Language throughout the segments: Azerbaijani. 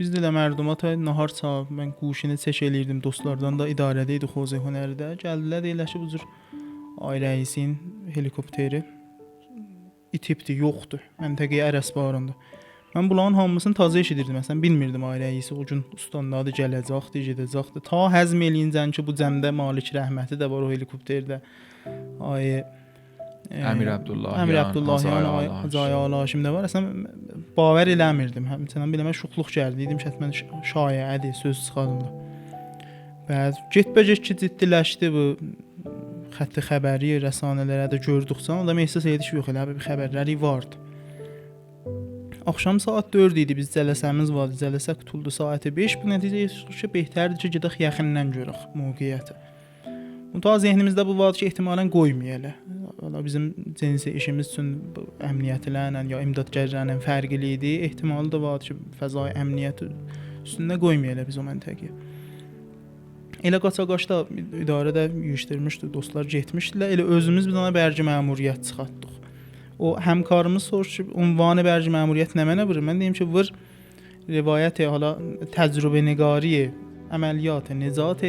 Biz də mərdumata nahar saat mən quşunu çək elirdim, dostlardan da idarədə idi Xozey Hünərdə. Gəldilər deyirlər ki, bu cür ay rəisin helikopteri itibdi, yoxdur. Məntəqəyə ərəs barında. Mən bunların hamısını taze eşidirdim. Məsələn, bilmirdim ay rəisi o gün ustandadır, gələcəkdi, gedəcəkdi. Ta həzm eləyincən ki, bu cəmdə Malik rəhməti də var o helikopterdə. Ay Əmir Abdullahiyan, Hacı Haşim də var. Əslən bavar eləmirdim. Həmçinin biləmə şuxluq gəldi. Dedim ki, mən şayədir, söz çıxardım. Bəs getbəcək ki, ciddiləşdi bu xətti xəbəri rəsanələrə də gördükcə adam ehsas edir ki, yox elə bir xəbərləri vardı. Axşam saat 4 idi, biz cələsəmiz vardı. Cələsə qutuldu saat 5. Bu nəticə ki, betərdir ki, gedək yaxından görək mövqeyiyyəti. Mutlaq zehnimizdə bu vardı ki, ehtimalən qoymayələ. Valla bizim cinsi işimiz üçün əmniyyətlə ya imdadgərlərlə fərqli idi. Ehtimalı da vardı ki, fəzai əmniyyət üstündə qoymayələ biz o məntəqəyə. Elə qaça-qaçda idarədə yığışdırmışdı, dostlar getmişdilər. Elə özümüz bir dənə bərci məmuriyyət çıxartdıq. O həmkarımız soruşdu ki, ünvanı bərci məmuriyyət nə mənə vurur? Mən deyim ki, vur rivayət hala təcrübə-niqari əməliyyat Necat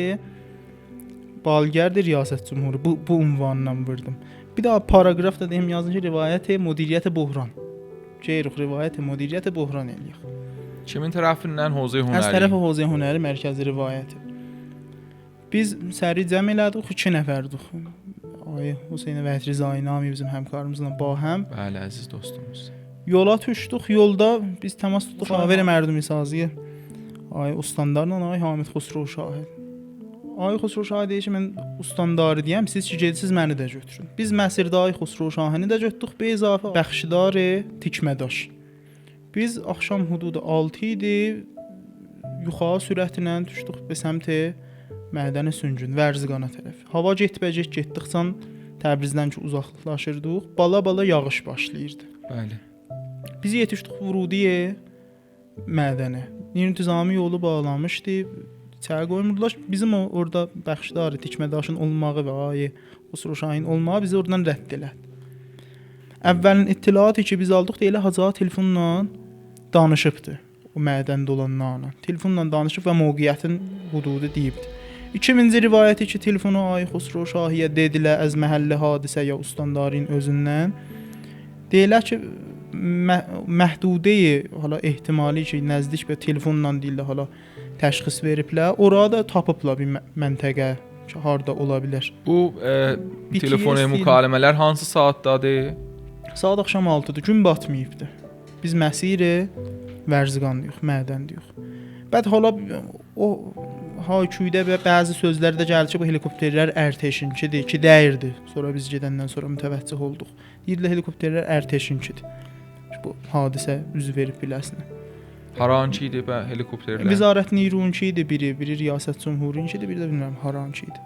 Balgərd Riyasət Cümhuru bu ünvanla vurdum. Bir daha paragraf da deyim yazın ki, rivayət müdiriyyət buhran. Ceyruq rivayət müdiriyyət buhran eləyək. Kimin tərəfindən? Xozey Hünəri. Az tərəfi Xozey Hünəri mərkəzi rivayəti. Biz səri cəm elədik, 2 nəfərdik. Ay Hüseyn Vətri Zaynami bizim həmkarımızla bahəm. Bəli, əziz dostumuz. Yola düşdük, yolda biz təmas tutduq Şavər Mərdumi sazıya. Ay ustandarla ay Hamid Xosrov Şahid. Ay Xosrov Şahid deyir ki, mən ustandarı deyəm, siz ki gedisiz məni də götürün. Biz Məsirdə ay Xosrov Şahini də götürdük, be izafə Bəxşidar Tikmədaş. Biz axşam hududu 6 idi. Yuxarı sürətlə düşdük be səmtə Mədəni Süngün, Vərziqana tərəf. Hava getbəcək getdikcə Təbrizdən ki uzaqlaşırdıq, bala-bala yağış başlayırdı. Bəli. Biz yetişdik Vurudiyə Mədəni. İntizami yolu bağlanmışdı. İçəri qoymurdular. Bizim orada Bəxşidar Tikmədaşın olmağı və ay Xosrov Şahin olmağı bizi oradan rədd elədi. Əvvəlin ittilaatı ki biz aldıq deyilə Hacı telefonla danışıbdı. O mədəndə olanlarla. Telefonla danışıb və mövqeyiyyətin hududu deyibdi. 2000-ci rivayəti ki, telefonu ay Xosrov Şahiyə dedilər az məhəlli hadisə ya ustandarın özündən. Deyirlər ki, məhdudeyi hala ehtimali ki, nəzdik bir telefonla deyirlər hala təşxis veriblər. Orada tapıblar bir məntəqə ki, harda ola bilər. Bu telefon mükaləmələr hansı saatdadır? Saat axşam 6-dır, gün batmayıbdı. Biz Məsir Vərziqandayıq, Mədəndəyik. Bəd hala o haküydə və bəzi sözlərdə gəldi ki, bu helikopterlər ərtəşinkidir ki, dəyirdi. Sonra biz gedəndən sonra mütəvəccüh olduq. Deyirlər helikopterlər ərtəşinkidir. Bu hadisə üz verib biləsinə. Haranki idi bə helikopterlər? Vizarət Nirunki idi biri Riyasət Cümhurunki idi, biri də bilmirəm Haranki idi.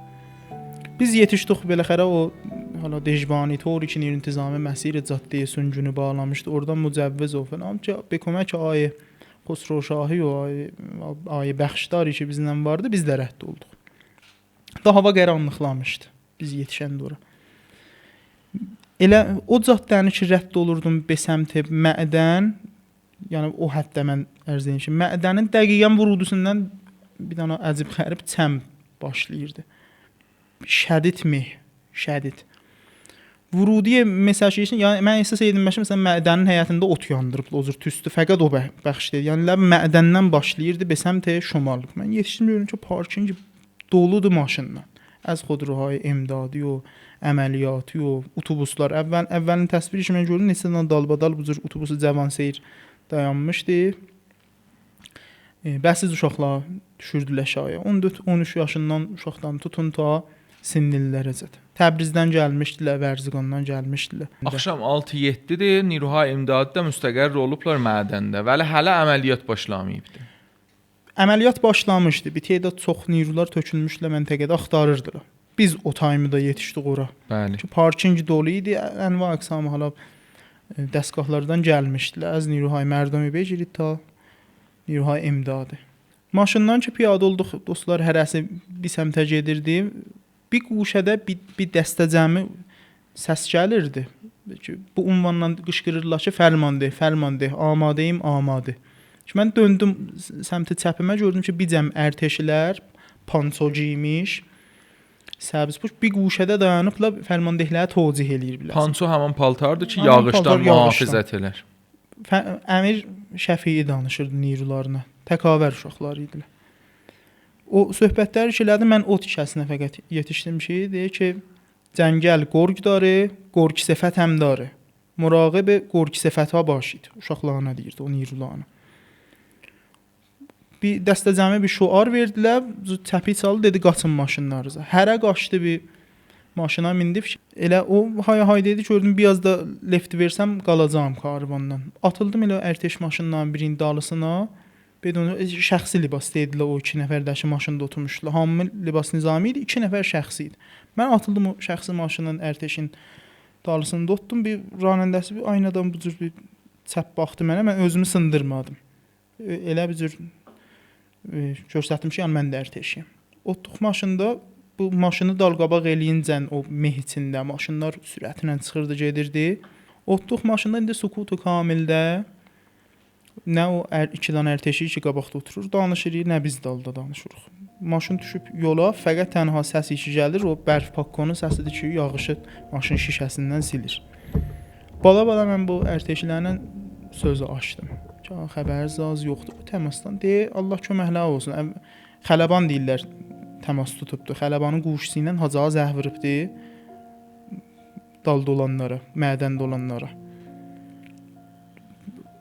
Biz yetişdik beləxərə o hala Dejvani Tori ki, intizami Məsir Caddə Süngünü bağlamışdı. Oradan mücəvviz o falan ki, bekomək ay Xosrov Şahi o ay Bəxşidar ki bizlə vardı, biz də rədd olduq. Da hava qaranlıqlamışdı biz yetişəndə ora. Elə o caddəni ki rədd olurdum Besemtə Mədən, yəni o həddə mən ərz edim ki, Mədənin dəqiqən vurudusundan bir dənə əcib xərib çəm başlayırdı. Şədid. Vurudiyə mesaj üçün, yəni mən əsas edim məsələn mədənin həyətində ot yandırıb o cür tüstü fəqət o bəxşdir. Yəni mədəndən başlayırdı Besemtə şumal. Mən yetişdim görürəm ki, parkinq doludur maşınla. Az xodrohay imdadı o, əməliyyatı o, otobuslar. Əvvəlin təsviri ki mən gördüm neçə dənə dalbadal bu cür otobusu Cavanşehir dayanmışdı. Bəsiz uşaqlar düşürdülər aşağıya. 14-13 yaşından uşaqdan tutun ta sinillərəcə. Təbrizdən gəlmişdilər, Vərziqandan gəlmişdilər. Axşam 6-7-dir, Niruha imdadı da müstəqər olublar Mədəndə. Vəli hələ əməliyyat başlamayıbdı. Əməliyyat başlamışdı. Bir tədad çox nirular tökülmüşlər məntəqədə axtarırdılar. Biz o taymda yetişdik ora. Bəli. Ki parkinq dolu idi. Ənva əqsamı hala dəstgahlardan gəlmişdilər. Az Niruha Mərdumi bəy girid ta Niruha imdadı. Maşından ki piyada olduq, dostlar hərəsi bir səmtə gedirdi. Bir quşədə bir dəstəcəmi səs gəlirdi. Bu ünvanla qışqırırlar ki, fərman de, amadəyim, amadə. Ki mən döndüm səmtə çəpimə, gördüm ki, bir cəm ərteşlər panço giymiş, səbzpuş bir guşədə dayanıblar, fərmandehləri tozih eləyirlər. Panço həmin paltardır ki, Həmin yağışdan paltar mühafizət elər. Əmir Şəfii danışırdı nirularına. Təkavər uşaqları idilər. O söhbətləri elədi, mən o tikəsinə fəqət yetişdim ki, deyir ki, cəngəl qorq darı, qorq sifət həm darı. Muraqib qorq sifətə başid. Uşaqlarına deyirdi, o nirularına. Bir dəstə cəmi bir şuar verdilər, çəpi çaldı, dedi qaçın maşınlarınıza. Hərə qaçdı bir maşına mindi. Elə o hay dedi, gördüm biraz da left versəm qalacağam karvandan. Atıldım elə ərteş maşınlarının birinin dalısına. Bedon şəxsi libas dedilər, o 2 nəfərdəki maşında oturmuşdular. Hamı libas nizami idi, 2 nəfər şəxsi idi. Mən atıldım o şəxsi maşının ərteşin dalısında otdum. Bir ranəndəsi bir aynadan bu cür bir çəp baxdı mənə. Mən özümü sındırmadım. Elə bir cür göstərdim ki, yəni mən də ərteşiyəm. Otduq maşında. Bu maşını dalqabaq eləyincən o meh içində maşınlar sürətlə çıxırdı, gedirdi. Otduq maşında indi sukutu kamildə. Nə o 2 dənə ərteşi ki, qabaqda oturur, danışırıq, nə biz dalda danışırıq. Maşın düşüb yola, fəqət tənha səs işi gəlir, o bərf pakkonun səsidir ki, yağışı maşın şişəsindən silir. Bala mən bu ərteşlərlə sözü açdım. Xəbəriniz az yoxdur bu təmasdan. Deyə Allah köməkləri olsun. Xələban deyirlər. Təmas tutubdu. Xələbanın quşusu ilə hacağa zəh vurubdu dalda olanlara, mədəndə olanlara.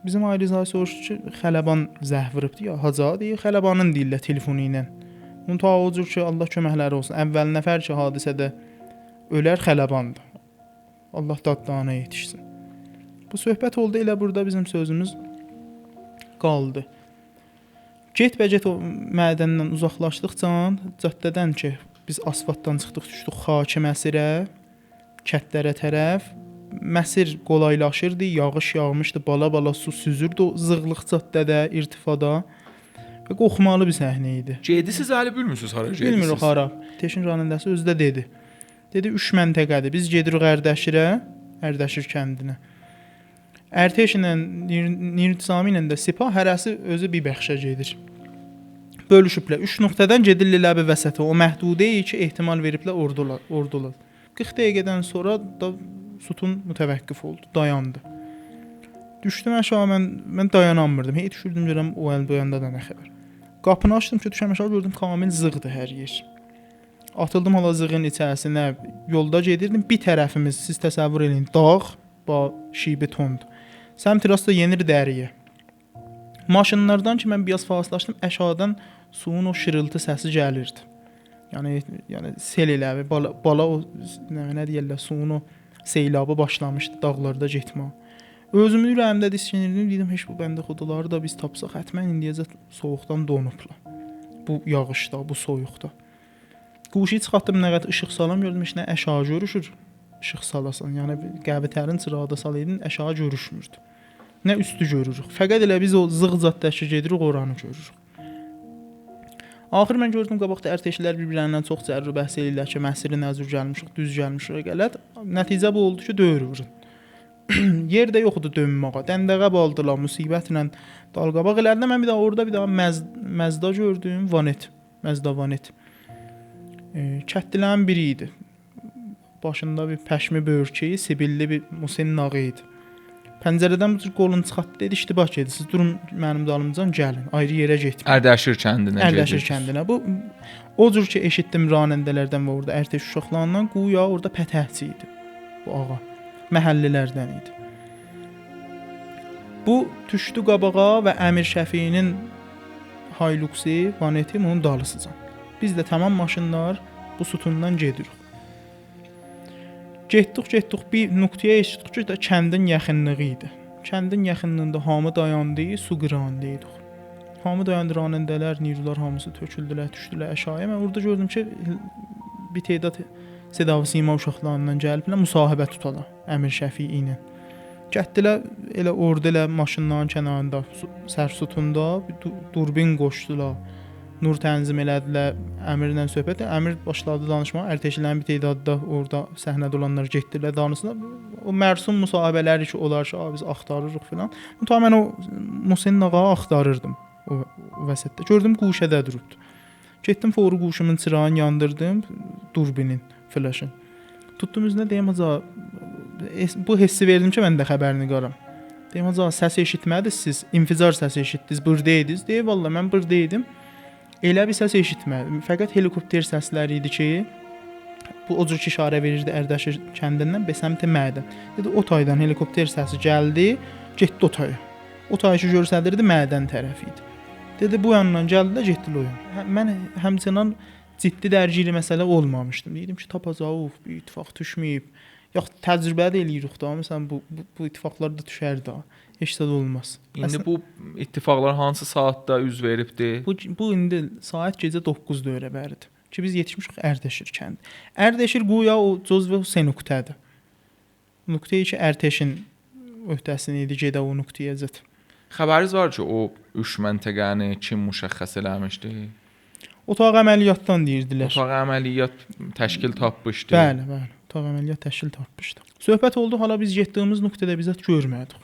Bizim ailizay soruşdu ki, xələban zəh vurubdu ya, hacağa deyir, xələbanın deyirlər telefonu ilə. Onun ta o cür ki, Allah köməkləri olsun. Əvvəl nəfər ki, hadisədə ölər xələbandır. Allah dadlarına yetişsin. Bu söhbət oldu, elə burada bizim sözümüz qaldı. Get-bəcət o mədəndən uzaqlaşdıqca, caddədən ki, biz asfaltdan çıxdıq, düşdük Xaki Məsirə, kətlərə tərəf. Məsir qolaylaşırdı, yağış yağmışdı, bala-bala su süzürdü o zığlıq caddədə, irtifada və qoxmalı bir səhnə idi. Gedisiz hələ bilmirsiniz hara gedisiz? Bilmirik hara. Teşin ranəndəsi özü də dedi. Dedi 3 məntəqədir. Biz gedirik Ərdəşirə, Ərdəşir kəndinə. Ərteşlə, Nirtizami ilə də Sipah hərəsi özü bir bəxşə gedir. Bölüşüblər. 3 nöqtədən gedirlər bir vəsətə. O məhdudeyi ki, ehtimal veriblər ordular. 40 dəqiqədən sonra da sütun mütəvəqqif oldu, dayandı. Düşdüm aşağı, mən dayanamırdım. Hey düşürdüm görəm o əl bu yanda da nə xəbər. Qapını açdım ki, düşəm aşağı gördüm kamil zığdı hər yer. Atıldım hala zığın içərisinə. Yolda gedirdim. Bir tərəfimiz siz təsəvvür edin, dağ, şibi tondur. Səmt rastda yenir dəriyə. Maşınlardan ki, mən biraz fasiləşdim, aşağıdan suyun o şırıltı səsi gəlirdi. Yəni sel elə, bala o nə deyirlər, suyun o seylabı başlamışdı dağlarda getmə. Özümün ürəyimdə diskinirdim, dedim, heç bu bəndə xudaları da biz tapsaq, hətmən indiyəcə soyuqdan donublar. Bu yağışda, bu soyuqda. Quşu çıxartdım, nə qədər işıq salam gördüm, heç nə aşağı görüşür. İşıq salasan, yəni qəbətərin çırağda salaydın, aşağı görüşmürdü. Nə üstü görürük. Fəqət elə biz o zığ-zaddəşə gedirik, oranı görürük. Axır mən gördüm qabaqda ərteşlər bir-birlərindən çox cərrü bəhs edirlər ki, Məsiri nəzür gəlmişik, düz gəlmişik, gələt. Nəticə bu oldu ki, döyürürün. Yerdə yoxdur dönməyə. Dəndəqə baldılar müsibətlə dalqabaq elədi. Mən bir daha orada bir daha Məzda gördüm, Vanet. Məzda Vanet. Kətdilərin biri idi. Başında bir pəşmi börkəyi, sibilli bir Musin nağı idi. Pəncərədən bu cür qolunu çıxartdı, dedi, iştibah gedin. Siz durun mənim dalımcan gəlin. Ayrı yerə getməyin. Ərdəşir kəndinə gedirsiniz. Ərdəşir kəndinə. Bu o cür ki eşitdim ranəndələrdən və orada ərteş uşaqlarından quya orada pətəhçi idi. Bu ağa məhəllilərdən idi. Bu düşdü qabağa və Əmir Şəfiinin Hiluxi, Vaneti onun dalısıcan. Biz də tamam maşınlar bu sütundan gedirik. Getdik bir nöqtəyə eşitdik ki, kəndin yaxınlığı idi. Kəndin yaxınlığında hamı dayandı, su qırağındaydı. Hamı dayandı, ranəndələr, nirular hamısı töküldülər, düşdülər aşağıya. Mən orada gördüm ki, bir tədad Sedavi Sima uşaqlarından gəliblər, müsahibə tutalar Əmir Şəfii ilə. Getdilər elə orada elə maşınların kənarında, sərsutunda bir durbin qoşdular. Nur tənzim elədilər, Əmirlə söhbət. Əmir başladı danışmağa. Ərtəşlərin bir tədadı da orada səhnədə olanlar getdilər danışdılar. O mərsum müsahibələri ki, olar ki, biz axtarırıq filan. Mütəmən o Muhsin ağa axtarırdım o vəsətdə. Gördüm quşədə durubdu. Getdim foru quşumun çırağını yandırdım, durbinin, flaşın. Tutdum üzünə deyim, "Aca, bu hissi verdim ki, mən də xəbərini qaram." Deyim, "Aca, səs eşitmədiniz siz? İnficar səsi eşitdiniz, burdaydınız." Deyir, "Vallahi mən burdaydım. Elə bir səs eşitmədim. Fəqət helikopter səsləri idi ki, bu o cür ki işarə verirdi Ərdəşir kəndindən Besamti Mədən. Dedi, o taydan helikopter səsi gəldi, getdi o taya. O tayı ki göstərirdi Mədən tərəfi idi. Dedi, bu yandan gəldi də getdi o yana. Mən həmçinin ciddi dərcili məsələ olmamışdım. Deyirdim ki, tapacağıq, bir ittifaq düşməyib. Yox, təcrübə də eləyirik da. Məsələn, bu ittifaqlar da düşər də. Heç də olmaz. İndi bu ittifaqlar hansı saatda üz veribdi? Bu indi saat gecə 9-da öyrə bəridir. Ki biz yetişmişik Ərdəşir kəndi. Ərdəşir qoya o cüzvə Hüseynüqtədir. Nöqtəyi ki, Ərtəşin öhdəsində idi, gedə o nöqtəyə zət. Xəbəriniz var ki, o 3 məntəqəni kim müşəxəs eləmişdi? Otaq əməliyyatdan deyirdilər. Otaq əməliyyat təşkil tapmışdı. Bəli, bəli. Otaq əməliyyat təşkil tapmışdı. Söhbət oldu, hala biz getdiyimiz nöqtədə bizət görmədik.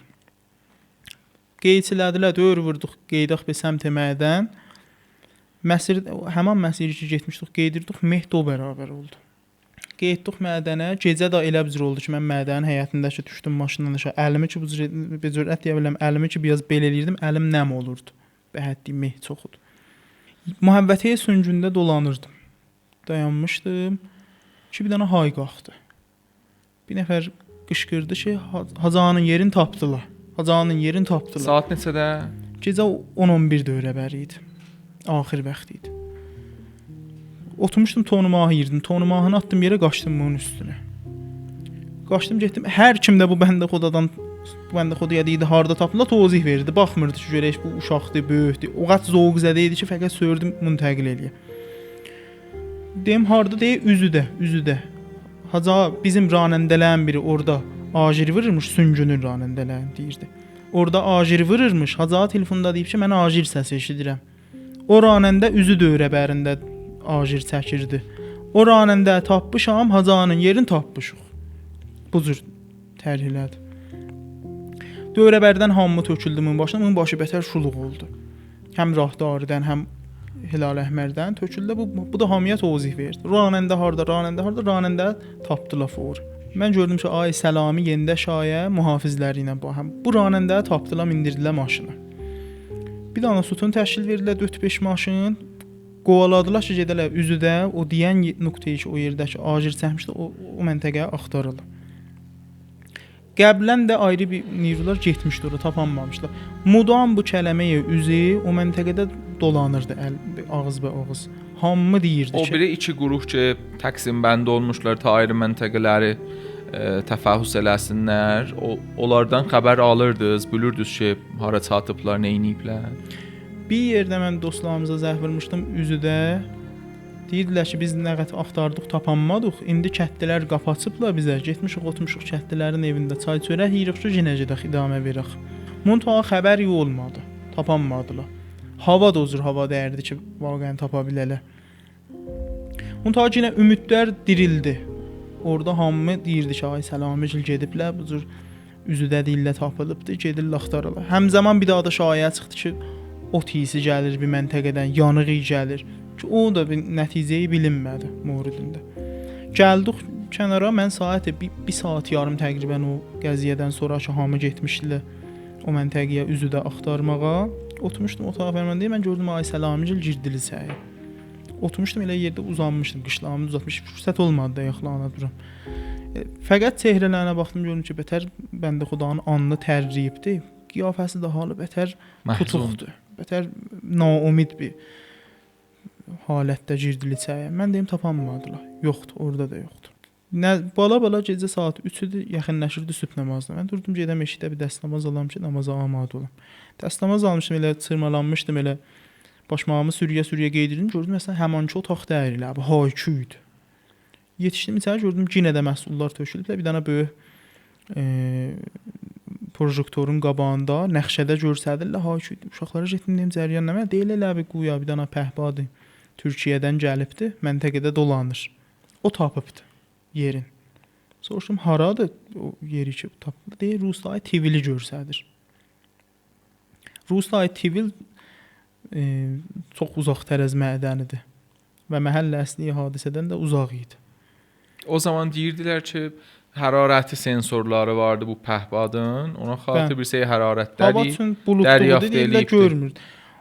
Qeydçilədilər, döyür vurduq, qeydaq bir səmt Mədən. Məsir, həman məsiri ki getmişdik, qeydirdik, Mehdi o bərabər oldu. Qeyddik Mədənə, gecə də elə bir oldu ki, mən Mədənin həyətindəki düşdüm maşından aşağı. Əlimi ki, bu cürət deyə biləm, əlimi ki, biraz belə eləyirdim, əlim nəm olurdu. Bəhəddi, meh çox oldu. Mühəbbətəyə süngündə dolanırdım. Dayanmışdım ki, bir dənə hay qalxdı. Bir nəfər qışqırdı ki, Hacağanın yerini tapdılar. Hacağanın yerini tapdılar. Saat neçədə? Gecə 10-11 dövrəbəri idi. Axır vaxt idi. Oturmuşdum, tonumahı yirdim. Tonumahını attım yerə, qaçdım bunun üstünə. Qaçdım, getdim. Hər kimdə bu bəndə xodadan, bu bəndə xodaya deyildi, harda tapdılar, tozih verirdi. Baxmırdı ki, görək bu uşaqdır, böyükdür. O qədər zövq-zədə idi ki, fəqət sördüm, müntəqil eləyə. Deyim, harda deyə, üzüdə. Haca bizim ranəndələrin biri orada ajiri vururmuş, süngünün ranəndələrin deyirdi. Orada ajiri vururmuş, Haca telefonda deyib ki, mən ajir səsi eşidirəm. O ranəndə üzü dövrəbərində ajir çəkirdi. O ranəndə tapmışam, Hacanın yerini tapmışıq. Bu cür tərhilədi. Dövrəbərdən hamı töküldü bunun başına, bunun başı bətər şuluq oldu. Həm Rahdaridən, həm Hilal Əhmərdən töküldü. Bu da hamıya tozih verdi. Ranəndə ranəndə tapdılar for. Mən gördüm ki, ay Səlami yendə şayə mühafizləri ilə baxım. Bu ranəndə tapdılar, mindirdilər maşına. Bir dana sütun təşkil verdilər 4-5 maşın. Qovaladılar ki, gedələr üzüdə o deyən nöqtəyə ki, o yerdəki ajir çəkmişdi, o məntəqəyə axtarırlar. Qəblən də ayrı bir nirlər getmişdi ora, tapanmamışlar. Mudam bu kələməyə üzü o məntəqədə dolanırdı ağız bə ağız. Hamı deyirdi o ki, o biri iki qrup ki, təqsim bənd olmuşlar, ta ayrı məntəqələri təfəhüs eləsinlər. Onlardan xəbər alırdınız, bilirdiniz ki, hara çatıblar, nə ediblər. Bir yerdə mən dostlarımıza zəng vurmuşdum üzüdə. Deyirdilər ki, biz nə qədər axtardıq, tapanmadıq. İndi kəndlilər qapı açıblar bizə. Getmişik, oturmuşuq kəndlilərin evində çay çörək yeyirik ki, yenə gedək idamə veririk. Muntaha xəbər olmadı. Tapanmadılar. Hava da hava dəyərdi ki, vaqəən tapa bilələr. Muntaha yenə ümidlər dirildi. Orada hamı deyirdi ki, ay Səlamicil gediblər, bu cür üzüdə dillə tapılıbdı, gedirlər axtarırlar. Həmzəman bir daha da şaya çıxdı ki, ot iyisi gəlir bir məntəqədən, yanığı gəlir. Ki, o da bir nəticəyi bilinmədi mövridində. Gəldik kənara, mən saatə bir saat yarım təqribən o qəziyyədən sonra ki, hamı getmişdilər o məntəqəyə üzüdə axtarmağa. Oturmuşdum otağa fərman deyir, mən gördüm ay Səlamicil girdili çəyə. Oturmuşdum elə yerdə uzanmışdım, qışlarımı uzatmışdım. Fürsət olmadı da yaxlana duram. Fəqət çehrələrinə baxdım, gördüm ki, bətər bəndə xudanın anını tərriyibdi. Qiyafəsi də halı bətər tutuqdur. Bətər naumid bir halətdə girdili çəyə. Mən deyim tapanmadılar. Yoxdur, orada da yoxdur. Bala gecə saat 3-dür, yaxınlaşırdı sübh namazına. Mən durdum gedəm eşidə bir dəst namaz alam ki, namaza amadə olam. Dəst namaz almışdım, elə çırmalanmışdım, elə başmağımı sürüyə qeydirdim. Gördüm məsələn həmanki otaq deyil, abi hay-küy idi. Yetişdim içəri, gördüm yenə də məhsullar tökülüblər. Bir dənə böyük projektorun qabağında nəxşədə göstərirlər. Ha ki, uşaqlara getdim cəryan nə deyil elə bir quya bir dana pəhbadı Türkiyədən gəlibdi, məntəqədə dolanır. O tapıbdı yerin. Soruşdum haradır o yeri ki tapdı? Deyir Rusay Tivili göstərir. Rusay Tivil çox uzaq tərəz mədənidir və məhəllə əsli hadisədən də uzaq idi. O zaman deyirdilər ki, hərarəti sensorları vardı bu pəhbadın. Ona xatir bir şey hərarətləri hava üçün buludludur deyirlər, görmür.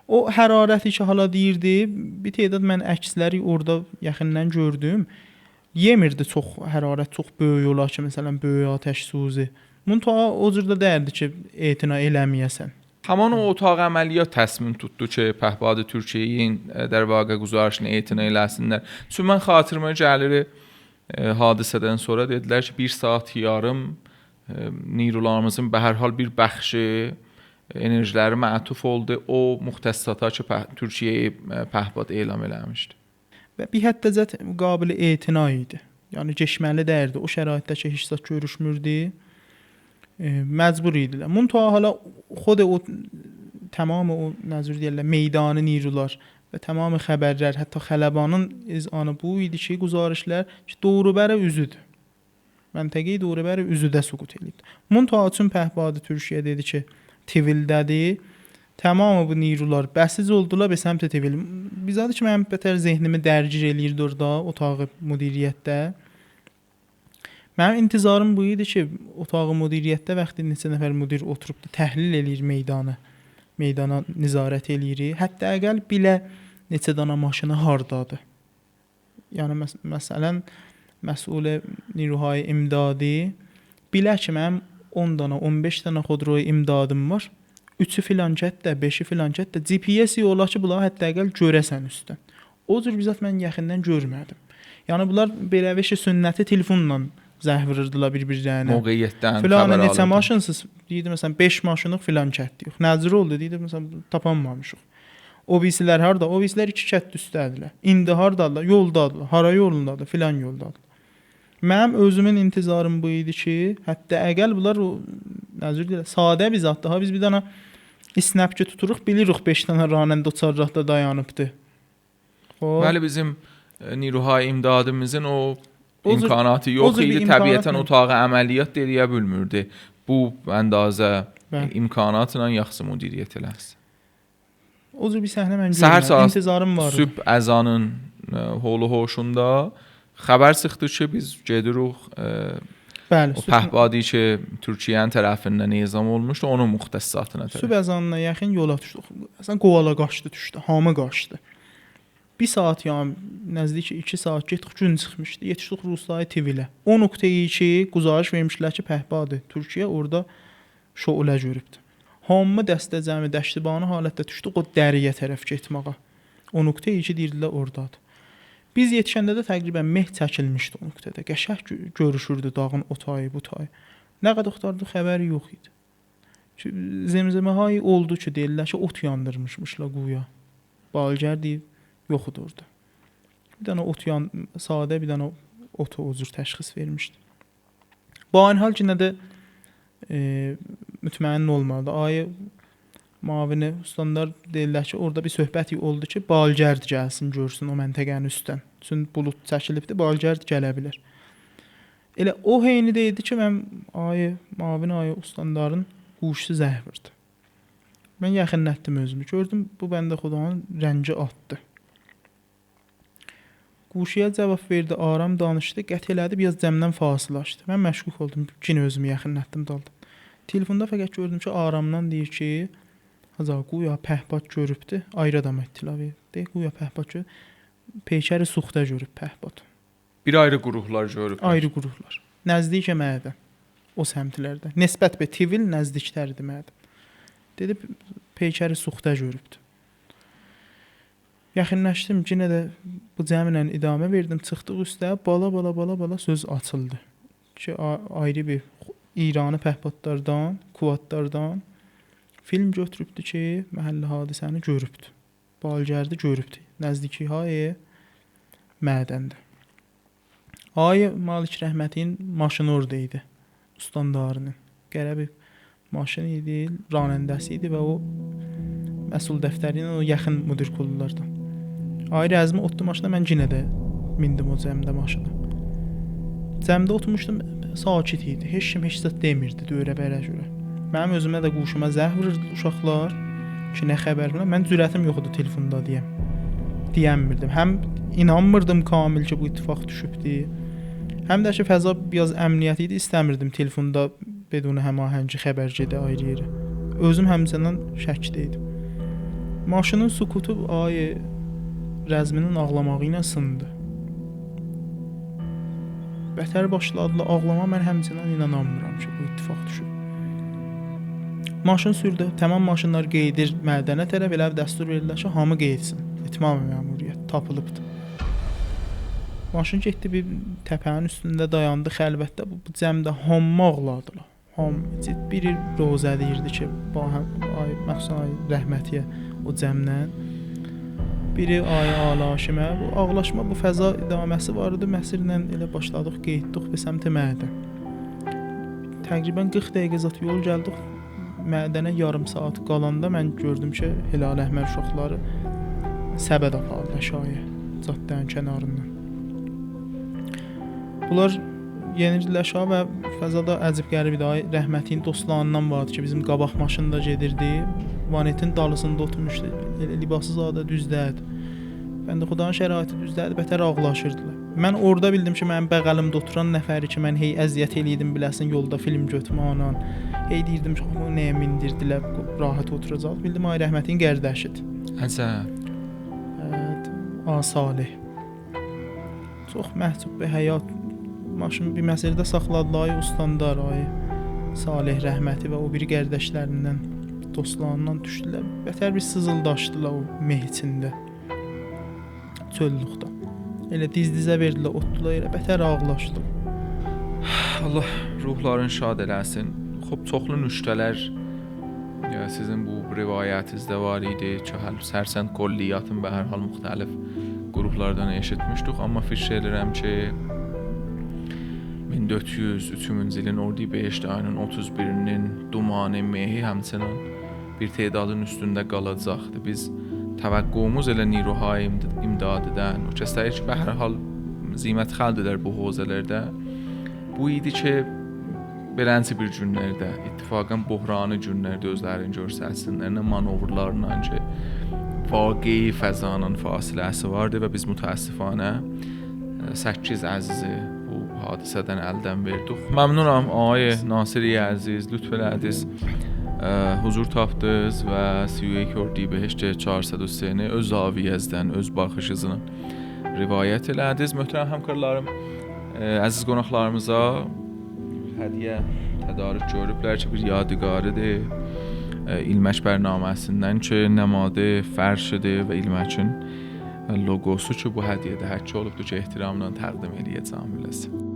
O hərarəti ki hala deyirdi, bir tədad mən əksləri orada yaxından gördüm. Yemirdi çox hərarət, çox böyük olar ki, məsələn, böyük atəş suzi. Muntaha o cürdə dərdi ki, etina eləməyəsən. Haman o otaq əməliyyat təsmin tutdu ki, pəhbadı Türkiyəyin در واقع guzarışını etina eləsinlər. Çünki mən xatirimə gəlir hadisədən sonra dedilər ki, 1 saat yarım neyrolarımızın به هر حال bir bəxşi enerjiləri mətuf oldu o müxtəssisata ki, Türkiyəyə pəhbad elan eləmişdi. Və bir həddəcət qabili etina idi. Yəni keçməli dərdi. O şəraitdə ki, heç zat görüşmürdü. Məcbur idilər. Muntaha hala xod o tamam o nəzir deyirlər meydanı neyrular və tamam xəbərlər, hətta Xələbanın izanı bu idi ki, guzarışlar ki, doğru-bərə üzüdür. Məntəqəyi doğru-bərə üzüdə süqut eləyibdi. Muntaha üçün pəhbadı Türkiyə dedi ki, Tivildədir. Tamam bu neyrular bəsiz oldular be səmt Tivil. Bizadı ki, mənim bətər zehnimi dərgir eləyirdi orada, otağı müdiriyyətdə. Mənim intizarım bu idi ki, otağı müdiriyyətdə vaxtı neçə nəfər müdir oturubdu, təhlil eləyir meydanı. Meydana nizarət eləyir. Hətta əgəl bilə neçə dana maşını hardadır. Yəni məsələn, məsul Niruhay İmdadi bilə ki, mənim 10 dana, 15 dana xodroy imdadım var. 3-ü filan kətdə, 5-i filan kətdə. GPS-i ola ki, bunları hətta əgəl görəsən üstdən. O cür bizat mən yaxından görmədim. Yəni bunlar belə bir sünnəti telefonla zəhvirirdilar bir-birlərinə. Moqiyyətdən filan xəbər neçə alırdı. maşınsız deyirdi məsələn 5 maşınlıq filan kətdə yox. Nəzir oldu deyirdi məsələn tapanmamışıq. O birisilər harda? O birisilər 2 kət üstədilər. İndi hardadılar? Yoldadılar. Hara yolundadır? Filan yoldadır. Mənim özümün intizarım bu idi ki, hətta əgəl bunlar o nəzir deyirlər, sadə bir zat daha biz bir dana snapki tuturuq, bilirik 5 dənə ranəndə o çarraqda dayanıbdı. Bəli, bizim Niruhay imdadımızın o O cür- imkanatı o yox cür bir idi. imkanat Təbiətən yox. otağı əməliyyat eləyə bilmirdi. Bu əndazə Bəli. imkanatla yaxşı müdiriyyət eləsin. O cür bir səhnə mən Səhər görmədim. saat İntizarım var. sübh əzanın holu hoşunda xəbər çıxdı ki, biz gedirik Bəli, o pəhbadi ki, Türkiyənin tərəfindən nizam olmuşdu, onun müxtəssisatına tərəf. sübh əzanına yaxın yola düşdük. Əsən qovala qaçdı düşdü, hamı qaçdı. 1 saat yəni nəzdik 2 saat getdik, gün çıxmışdı. Yetişdik Rusay TV-lə. 10.2 quzarış vermişlər ki, pəhbadı Türkiyə orada şoulə görübdü. Hamı dəstə cəmi dəştibanı halətdə düşdük o dəriyə tərəf getməyə. 10.2 deyirdilər ordadır. Biz yetişəndə də təqribən meh çəkilmişdi o nöqtədə. Qəşəng görüşürdü dağın o tayı, bu tayı. Nə qədər axtardı xəbəri yox idi. Zemzəməhay oldu ki, deyirlər ki, ot yandırmışmışlar quya. Balgər deyib yox idi orada. Bir dənə ot sadə bir dənə otu o cür təşxis vermişdi. Bu hal ki, nə də mütməyin olmadı. Ayı mavini ustalar deyirlər ki, orada bir söhbət oldu ki, balgərd gəlsin, görsün o məntəqənin üstdən. Çünki bulud çəkilibdi, balgərd gələ bilər. Elə o heyni də idi ki, mən mavini ayı ustandarın quşu zəhvirdi. Mən yaxınlətdim özümü. Gördüm, bu bəndə xudanın rəngi atdı. Quşuya cavab verdi, aram danışdı, qət elədi, biraz cəmdən fasiləşdi. Mən məşğul oldum, yenə özümü yaxınlətdim daldım. Telefonda fəqət gördüm ki, aramdan deyir ki, Haza quya pəhbad görübdü, ayrı adam ittilaf etdi. Quya pəhbad görüb, peykəri suxda görüb pəhbad. Bir ayrı qruhlar görüblər. Ayrı qruhlar. Nəzdik mədən. O səmtlərdə. Nisbət be Tivil nəzdiklərdir mədən. Dedi peykəri suxda görübdü. Yaxınlaşdım, yenə də bu cəminlə idamə verdim, çıxdıq üstə, bala söz açıldı. Ki ayrı bir İranı pəhbadlardan, Kuvatlardan film götürübdü ki, məhəllə hadisəni görübdü. Balgərdi görübdü. Nəzdiki hay mədəndə. Ay Malik Rəhmətin maşını orada idi. Ustandarının. Qərəbi maşın idi, ranəndəsi idi və o məsul dəftəri ilə o yaxın müdir qullardan. Ayrı əzmi otdu maşına, mən yenə də mindim o cəmdə maşına. Cəmdə oturmuşdum, sakit idi. Heç kim heç zət demirdi dövrə bərə görə. Mənim özümə də quşuma zəh vururdu uşaqlar ki, nə xəbər bilə. Mən cürətim yox idi telefonda deyəmirdim. Həm inanmırdım kamil ki, bu ittifaq düşübdü. Həm də ki, fəza biraz əmniyyət idi, istəmirdim telefonda bedun həmahəngi xəbər gedə ayrı yerə. Özüm həmçəndən şəkdə idim. Maşının sukutu Rəzminin ağlamağı ilə sındı. Bətər başladılar ağlama, mən həmçəndən inanamıram ki, bu ittifaq düşüb. Maşın sürdü, tamam maşınlar qeydir mədənə tərəf, elə dəstur verirlər ki, hamı qeydsin. İtmam məmuriyyət tapılıbdı. Maşın getdi bir təpənin üstündə dayandı xəlvətdə, bu cəmdə hamı ağladılar. Biri rozə deyirdi ki, məxsusən rəhmətiyə o cəmdən. Biri alaşimə, bu ağlaşma, bu fəza idaməsi var idi. Məsirlə elə başladıq, qeyddik və səmtə mədən. Təqribən 40 dəqiqə zat yol gəldik. Mədənə yarım saat qalanda mən gördüm ki, Hilal Əhmər uşaqları səbəd apardılar şayə, caddənin kənarından. Bunlar yenildilər şah və fəzada əcib qərib idi. Rəhmətin dostlarından vardı ki, bizim qabaq maşında gedirdi. Vanetin dalısında oturmuşdu. Libası zadə düzdədi. Bəndə xudanın şəraiti düzdədi, bətər ağlaşırdılar. Mən orada bildim ki, mənim bəğəlimdə oturan nəfəri ki, mən əziyyət eləyirdim, biləsin, yolda film götürməklə. Deyirdim ki, onu nəyə mindirdilər, rahat oturacaq. Bildim, rəhmətin qərdəşidir. Salih. Çox məhcub bir həyat. Maşın bir məsirdə saxladılar, ustandar, Salih rəhməti və o biri qərdəşlərindən, dostlarından düşdülər. Bətər bir sızıldaşdılar o meh içində. Çöllükdə. Elə diz-dizə verdilər, otdular, elə bətər ağlaşdılar. Allah ruhların şad eləsin. Xub, çoxlu nüştələr sizin bu rivayətinizdə var idi. Sərsənd kolliyyatın və hər hal müxtəlif qruplardan eşitmişdik. Amma fikir edirəm ki, 1403-cü ilin Ordu 5 ayının 31-nin dumanı mehi həmçinin bir tedadın üstündə qalacaqdı. Biz təvəqqümüz elə niruhay imdad edən, o kəsləri ki, hər hal zimət xəld edər bu hozələrdə, bu idi ki, belənci bir günlərdə, ittifaqın buhranı günlərdə özlərini görsətsinlər, nə manovrlarla ki, vaqei fəzanın fasiləsi vardı və biz mütəəssifanə 8 əzizi bu hadisədən əldən verdik. Məmnunam, Nasiri əziz, lütf elədiniz, huzur tapdınız və Siyuq Ordu 403-ni öz zaviyəzdən, öz baxışınızdan rivayət elədiniz. Möhtərəm həmkarlarım, əziz qonaqlarımıza hədiyyə tədarük görüblər ki, bir yadigarıdır. İlmək bərnaməsindən ki, nəmadı fərşidir və İlməkin logosu ki, bu hədiyyədə həkk olubdur ki, ehtiramla təqdim eləyəcəm biləsin.